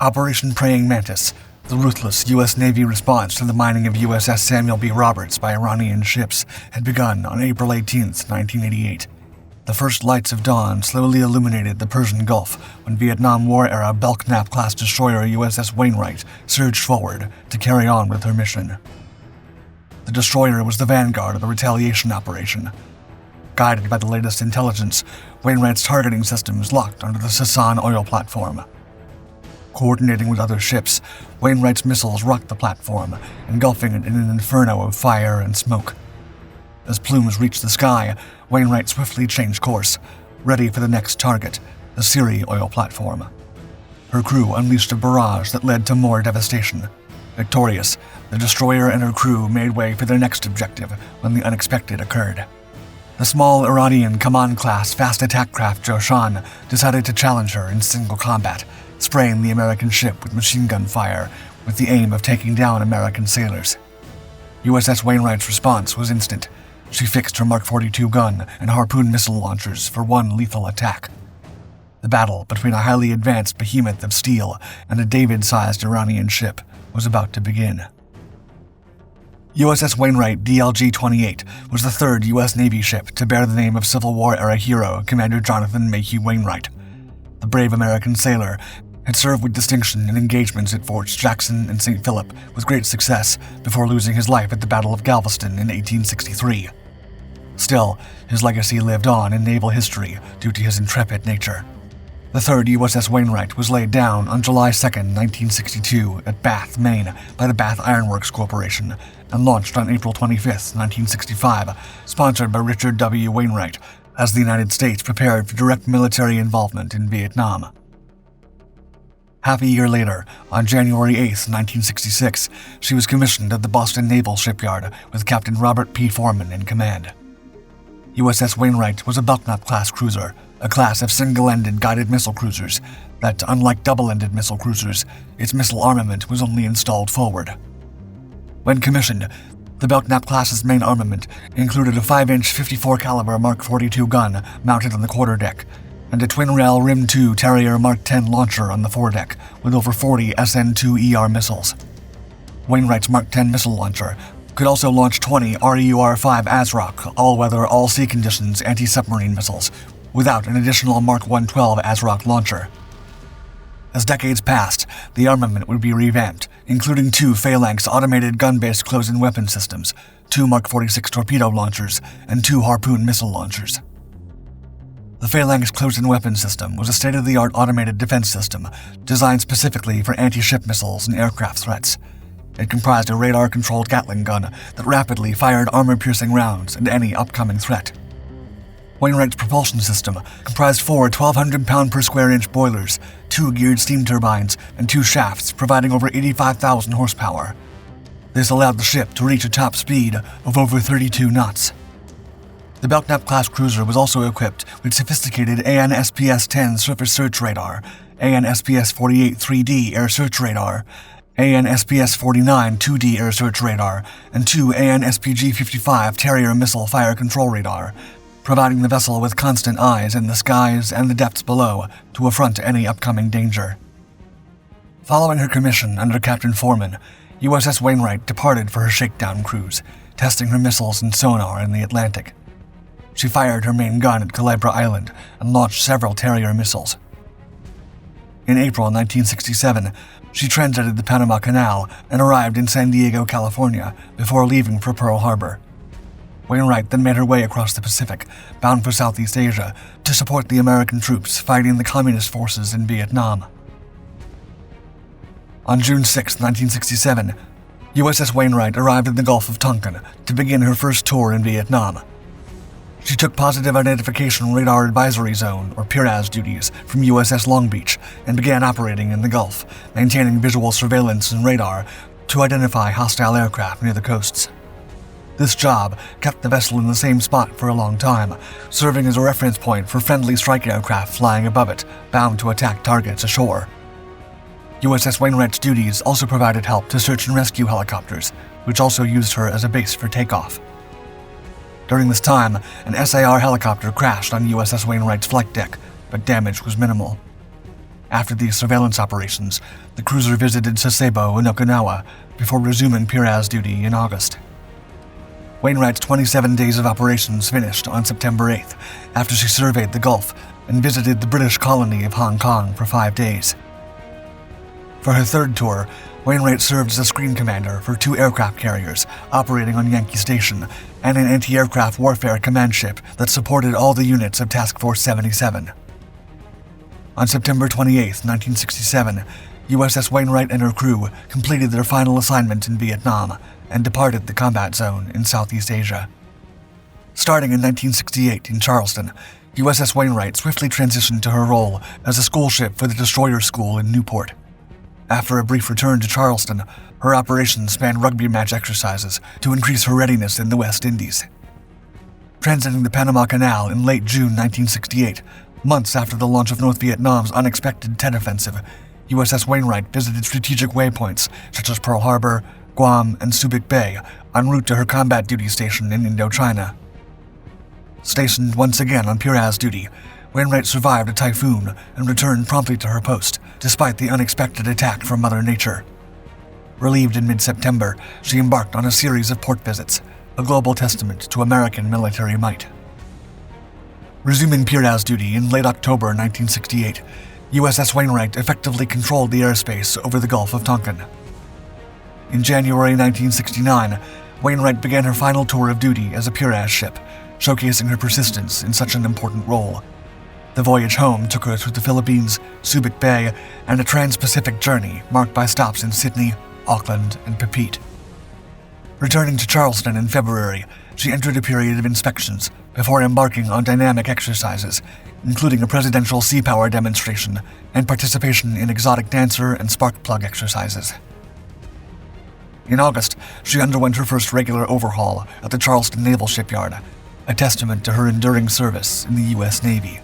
Operation Praying Mantis, the ruthless U.S. Navy response to the mining of USS Samuel B by Iranian ships, had begun on April 18, 1988. The first lights of dawn slowly illuminated the Persian Gulf when Vietnam War-era Belknap-class destroyer USS Wainwright surged forward to carry on with her mission. The destroyer was the vanguard of the retaliation operation. Guided by the latest intelligence, Wainwright's targeting systems locked onto the Sassan oil platform. Coordinating with other ships, Wainwright's missiles rocked the platform, engulfing it in an inferno of fire and smoke. As plumes reached the sky, Wainwright swiftly changed course, ready for the next target, the Sirri oil platform. Her crew unleashed a barrage that led to more devastation. Victorious, the destroyer and her crew made way for their next objective when the unexpected occurred. The small Iranian Kaman-class fast attack craft Sassan decided to challenge her in single combat, spraying the American ship with machine gun fire with the aim of taking down American sailors. USS Wainwright's response was instant. She fixed her Mark 42 gun and harpoon missile launchers for one lethal attack. The battle between a highly advanced behemoth of steel and a David-sized Iranian ship was about to begin. USS Wainwright DLG-28 was the third U.S. Navy ship to bear the name of Civil War-era hero Commander Jonathan Mayhew Wainwright. The brave American sailor had served with distinction in engagements at Forts Jackson and St. Philip with great success before losing his life at the Battle of Galveston in 1863. Still, his legacy lived on in naval history due to his intrepid nature. The third USS Wainwright was laid down on July 2, 1962 at Bath, Maine by the Bath Iron Works Corporation and launched on April 25, 1965, sponsored by Richard W. Wainwright, as the United States prepared for direct military involvement in Vietnam. Half a year later, on January 8, 1966, she was commissioned at the Boston Naval Shipyard with Captain Robert P. Foreman in command. USS Wainwright was a Belknap-class cruiser, a class of single-ended guided missile cruisers that, unlike double-ended missile cruisers, its missile armament was only installed forward. When commissioned, the Belknap-class's main armament included a 5-inch 54 caliber Mark 42 gun mounted on the quarterdeck, and a twin-rail RIM-2 Terrier Mark 10 launcher on the foredeck with over 40 SN-2ER missiles. Wainwright's Mark 10 missile launcher could also launch 20 RUR-5 ASROC all-weather, all-sea conditions anti-submarine missiles without an additional Mark 112 ASROC launcher. As decades passed, the armament would be revamped, including 2 Phalanx automated gun-based close-in weapon systems, 2 Mark 46 torpedo launchers, and 2 Harpoon missile launchers. The Phalanx close-in weapon system was a state-of-the-art automated defense system designed specifically for anti-ship missiles and aircraft threats. It comprised a radar-controlled Gatling gun that rapidly fired armor-piercing rounds at any upcoming threat. Wainwright's propulsion system comprised 4 1,200-pound-per-square-inch boilers, 2 geared steam turbines, and 2 shafts providing over 85,000 horsepower. This allowed the ship to reach a top speed of over 32 knots. The Belknap-class cruiser was also equipped with sophisticated AN/SPS-10 surface search radar, AN/SPS-48 3D air search radar, AN/SPS-49 2D air search radar, and 2 AN/SPG-55 Terrier missile fire control radar, providing the vessel with constant eyes in the skies and the depths below to affront any upcoming danger. Following her commission under Captain Foreman, USS Wainwright departed for her shakedown cruise, testing her missiles and sonar in the Atlantic. She fired her main gun at Culebra Island and launched several Terrier missiles. In April 1967, she transited the Panama Canal and arrived in San Diego, California, before leaving for Pearl Harbor. Wainwright then made her way across the Pacific, bound for Southeast Asia, to support the American troops fighting the communist forces in Vietnam. On June 6, 1967, USS Wainwright arrived in the Gulf of Tonkin to begin her first tour in Vietnam. She took Positive Identification Radar Advisory Zone, or PIRAZ duties, from USS Long Beach and began operating in the Gulf, maintaining visual surveillance and radar to identify hostile aircraft near the coasts. This job kept the vessel in the same spot for a long time, serving as a reference point for friendly strike aircraft flying above it, bound to attack targets ashore. USS Wainwright's duties also provided help to search and rescue helicopters, which also used her as a base for takeoff. During this time, an SAR helicopter crashed on USS Wainwright's flight deck, but damage was minimal. After these surveillance operations, the cruiser visited Sasebo in Okinawa before resuming Piraz duty in August. Wainwright's 27 days of operations finished on September 8th after she surveyed the Gulf and visited the British colony of Hong Kong for 5 days. For her third tour, Wainwright served as a screen commander for 2 aircraft carriers operating on Yankee Station and an anti-aircraft warfare command ship that supported all the units of Task Force 77. On September 28, 1967, USS Wainwright and her crew completed their final assignment in Vietnam and departed the combat zone in Southeast Asia. Starting in 1968 in Charleston, USS Wainwright swiftly transitioned to her role as a school ship for the destroyer school in Newport. After a brief return to Charleston, her operations spanned rugby match exercises to increase her readiness in the West Indies. Transiting the Panama Canal in late June 1968, months after the launch of North Vietnam's unexpected Tet Offensive, USS Wainwright visited strategic waypoints such as Pearl Harbor, Guam, and Subic Bay en route to her combat duty station in Indochina. Stationed once again on Piraz duty, Wainwright survived a typhoon and returned promptly to her post, despite the unexpected attack from Mother Nature. Relieved in mid-September, she embarked on a series of port visits, a global testament to American military might. Resuming Piraz duty in late October 1968, USS Wainwright effectively controlled the airspace over the Gulf of Tonkin. In January 1969, Wainwright began her final tour of duty as a Piraz ship, showcasing her persistence in such an important role. The voyage home took her through the Philippines, Subic Bay, and a trans-Pacific journey marked by stops in Sydney, Auckland, and Papeete. Returning to Charleston in February, she entered a period of inspections before embarking on dynamic exercises, including a presidential sea power demonstration and participation in exotic dancer and spark plug exercises. In August, she underwent her first regular overhaul at the Charleston Naval Shipyard, a testament to her enduring service in the U.S. Navy.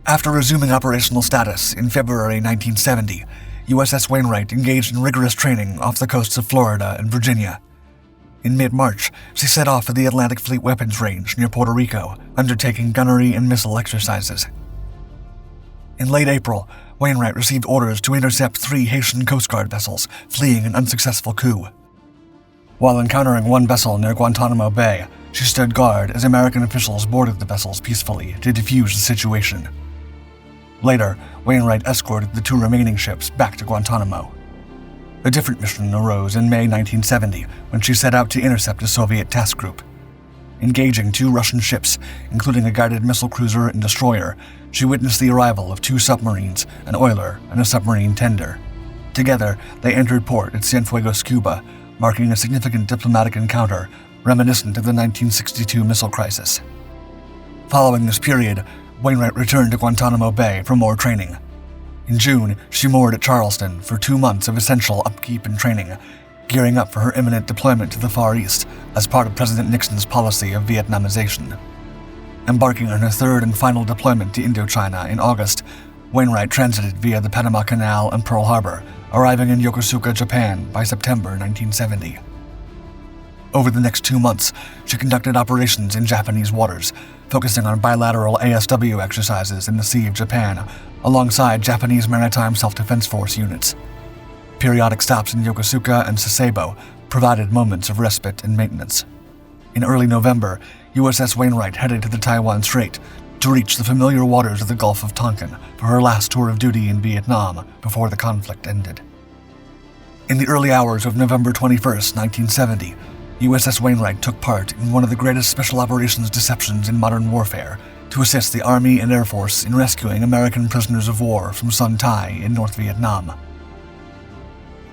After resuming operational status in February 1970, USS Wainwright engaged in rigorous training off the coasts of Florida and Virginia. In mid-March, she set off for the Atlantic Fleet Weapons Range near Puerto Rico, undertaking gunnery and missile exercises. In late April, Wainwright received orders to intercept 3 Haitian Coast Guard vessels fleeing an unsuccessful coup. While encountering one vessel near Guantanamo Bay, she stood guard as American officials boarded the vessels peacefully to defuse the situation. Later, Wainwright escorted the 2 remaining ships back to Guantanamo. A different mission arose in May 1970 when she set out to intercept a Soviet task group. Engaging 2 Russian ships, including a guided missile cruiser and destroyer, she witnessed the arrival of 2 submarines, an oiler and a submarine tender. Together, they entered port at Cienfuegos, Cuba, marking a significant diplomatic encounter reminiscent of the 1962 missile crisis. Following this period, Wainwright returned to Guantanamo Bay for more training. In June, she moored at Charleston for 2 months of essential upkeep and training, gearing up for her imminent deployment to the Far East as part of President Nixon's policy of Vietnamization. Embarking on her third and final deployment to Indochina in August, Wainwright transited via the Panama Canal and Pearl Harbor, arriving in Yokosuka, Japan by September 1970. Over the next 2 months, she conducted operations in Japanese waters, focusing on bilateral ASW exercises in the Sea of Japan, alongside Japanese Maritime Self-Defense Force units. Periodic stops in Yokosuka and Sasebo provided moments of respite and maintenance. In early November, USS Wainwright headed to the Taiwan Strait to reach the familiar waters of the Gulf of Tonkin for her last tour of duty in Vietnam before the conflict ended. In the early hours of November 21, 1970, USS Wainwright took part in one of the greatest special operations deceptions in modern warfare to assist the Army and Air Force in rescuing American prisoners of war from Sun Tai in North Vietnam.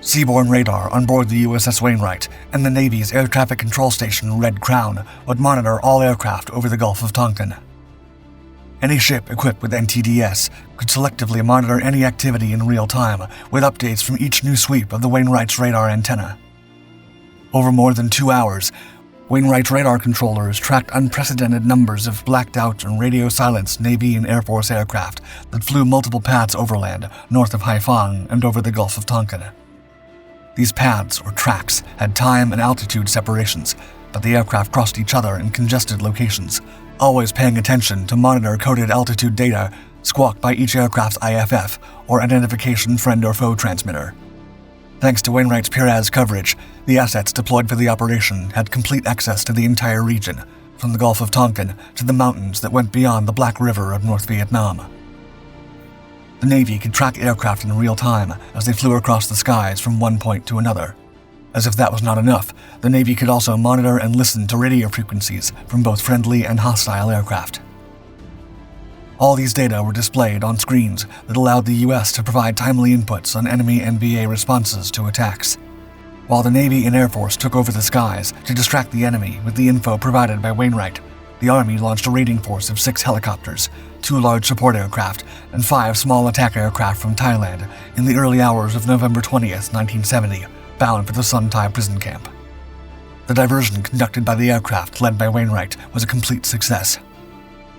Seaborne radar on board the USS Wainwright and the Navy's Air Traffic Control Station Red Crown would monitor all aircraft over the Gulf of Tonkin. Any ship equipped with NTDS could selectively monitor any activity in real time with updates from each new sweep of the Wainwright's radar antenna. Over more than 2 hours, Wainwright's radar controllers tracked unprecedented numbers of blacked-out and radio-silenced Navy and Air Force aircraft that flew multiple paths overland north of Haiphong and over the Gulf of Tonkin. These paths, or tracks, had time and altitude separations, but the aircraft crossed each other in congested locations, always paying attention to monitor coded altitude data squawked by each aircraft's IFF, or Identification Friend or Foe transmitter. Thanks to Wainwright's Piraz coverage, the assets deployed for the operation had complete access to the entire region, from the Gulf of Tonkin to the mountains that went beyond the Black River of North Vietnam. The Navy could track aircraft in real time as they flew across the skies from one point to another. As if that was not enough, the Navy could also monitor and listen to radio frequencies from both friendly and hostile aircraft. All these data were displayed on screens that allowed the U.S. to provide timely inputs on enemy NVA responses to attacks. While the Navy and Air Force took over the skies to distract the enemy with the info provided by Wainwright, the Army launched a raiding force of 6 helicopters, 2 large support aircraft, and 5 small attack aircraft from Thailand in the early hours of November 20th, 1970, bound for the Sun Thai prison camp. The diversion conducted by the aircraft led by Wainwright was a complete success.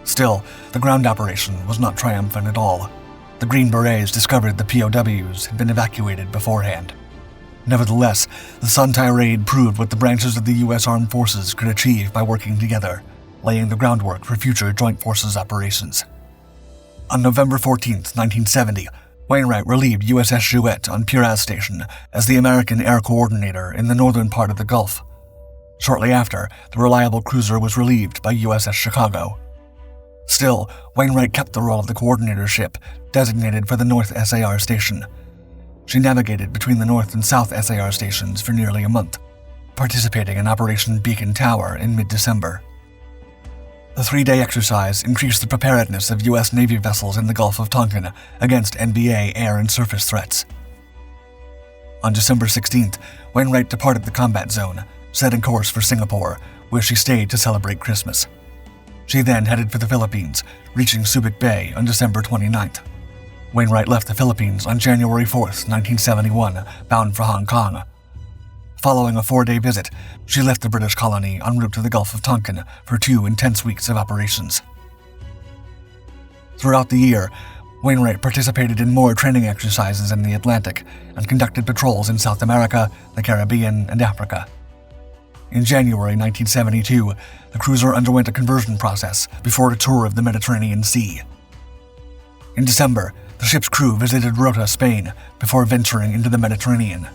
Still, the ground operation was not triumphant at all. The Green Berets discovered the POWs had been evacuated beforehand. Nevertheless, the Sun Thai raid proved what the branches of the U.S. Armed Forces could achieve by working together, laying the groundwork for future Joint Forces operations. On November 14, 1970, Wainwright relieved USS Jouett on Piraz Station as the American Air Coordinator in the northern part of the Gulf. Shortly after, the reliable cruiser was relieved by USS Chicago. Still, Wainwright kept the role of the coordinator ship, designated for the North SAR Station. She navigated between the North and South SAR stations for nearly a month, participating in Operation Beacon Tower in mid-December. The 3-day exercise increased the preparedness of U.S. Navy vessels in the Gulf of Tonkin against NVA air and surface threats. On December 16th, Wainwright departed the combat zone, setting course for Singapore, where she stayed to celebrate Christmas. She then headed for the Philippines, reaching Subic Bay on December 29th. Wainwright left the Philippines on January 4th, 1971, bound for Hong Kong. Following a 4-day visit, she left the British colony en route to the Gulf of Tonkin for 2 intense weeks of operations. Throughout the year, Wainwright participated in more training exercises in the Atlantic and conducted patrols in South America, the Caribbean, and Africa. In January 1972, the cruiser underwent a conversion process before a tour of the Mediterranean Sea. In December, the ship's crew visited Rota, Spain, before venturing into the Mediterranean,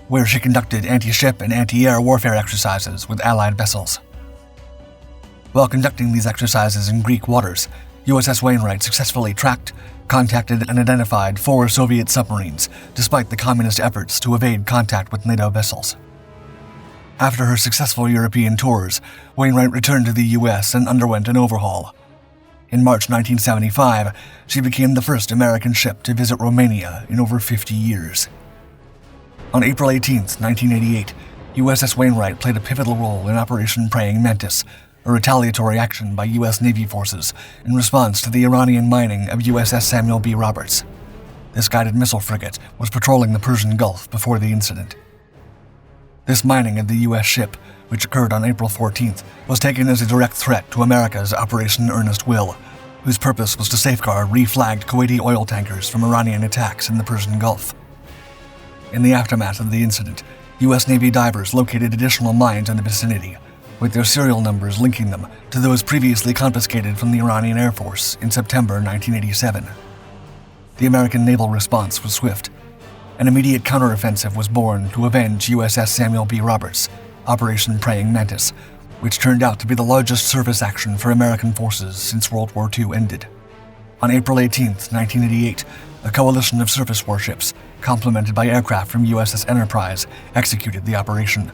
where she conducted anti-ship and anti-air warfare exercises with Allied vessels. While conducting these exercises in Greek waters, USS Wainwright successfully tracked, contacted, and identified 4 Soviet submarines, despite the communist efforts to evade contact with NATO vessels. After her successful European tours, Wainwright returned to the U.S. and underwent an overhaul. In March 1975, she became the first American ship to visit Romania in over 50 years. On April 18, 1988, USS Wainwright played a pivotal role in Operation Praying Mantis, a retaliatory action by U.S. Navy forces in response to the Iranian mining of USS Samuel B. Roberts. This guided missile frigate was patrolling the Persian Gulf before the incident. This mining of the U.S. ship, which occurred on April 14th, was taken as a direct threat to America's Operation Earnest Will, whose purpose was to safeguard reflagged Kuwaiti oil tankers from Iranian attacks in the Persian Gulf. In the aftermath of the incident, U.S. Navy divers located additional mines in the vicinity, with their serial numbers linking them to those previously confiscated from the Iranian Air Force in September 1987. The American naval response was swift. An immediate counteroffensive was born to avenge USS Samuel B. Roberts, Operation Praying Mantis, which turned out to be the largest surface action for American forces since World War II ended. On April 18, 1988, a coalition of surface warships, complemented by aircraft from USS Enterprise, executed the operation.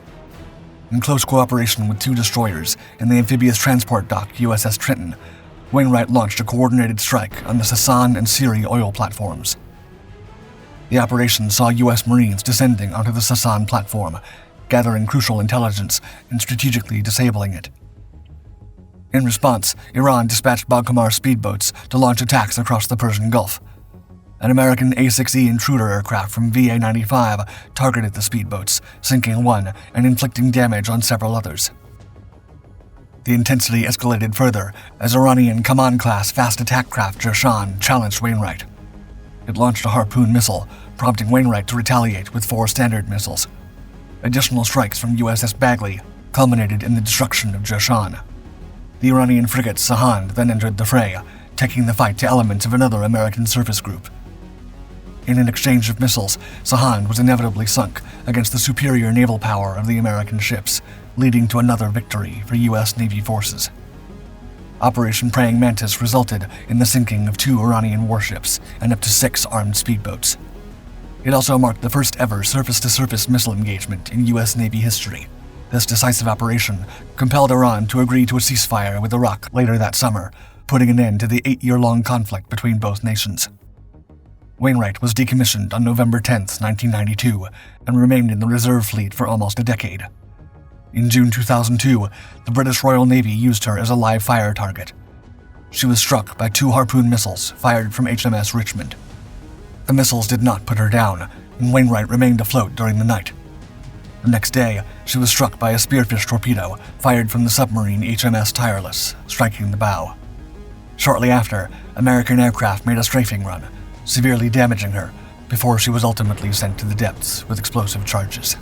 In close cooperation with 2 destroyers and the amphibious transport dock USS Trenton, Wainwright launched a coordinated strike on the Sassan and Sirri oil platforms. The operation saw U.S. Marines descending onto the Sassan platform, gathering crucial intelligence and strategically disabling it. In response, Iran dispatched Baghamar speedboats to launch attacks across the Persian Gulf. An American A-6E intruder aircraft from VA-95 targeted the speedboats, sinking one and inflicting damage on several others. The intensity escalated further as Iranian Kaman-class fast attack craft Sassan challenged Wainwright. It launched a Harpoon missile, prompting Wainwright to retaliate with 4 Standard missiles. Additional strikes from USS Bagley culminated in the destruction of Sassan. The Iranian frigate Sahand then entered the fray, taking the fight to elements of another American surface group. In an exchange of missiles, Sassan was inevitably sunk against the superior naval power of the American ships, leading to another victory for U.S. Navy forces. Operation Praying Mantis resulted in the sinking of 2 Iranian warships and up to 6 armed speedboats. It also marked the first ever surface-to-surface missile engagement in U.S. Navy history. This decisive operation compelled Iran to agree to a ceasefire with Iraq later that summer, putting an end to the 8-year-long conflict between both nations. Wainwright was decommissioned on November 10, 1992, and remained in the reserve fleet for almost a decade. In June 2002, the British Royal Navy used her as a live fire target. She was struck by 2 Harpoon missiles fired from HMS Richmond. The missiles did not put her down, and Wainwright remained afloat during the night. The next day, she was struck by a spearfish torpedo fired from the submarine HMS Tireless, striking the bow. Shortly after, American aircraft made a strafing run, severely damaging her, before she was ultimately sent to the depths with explosive charges.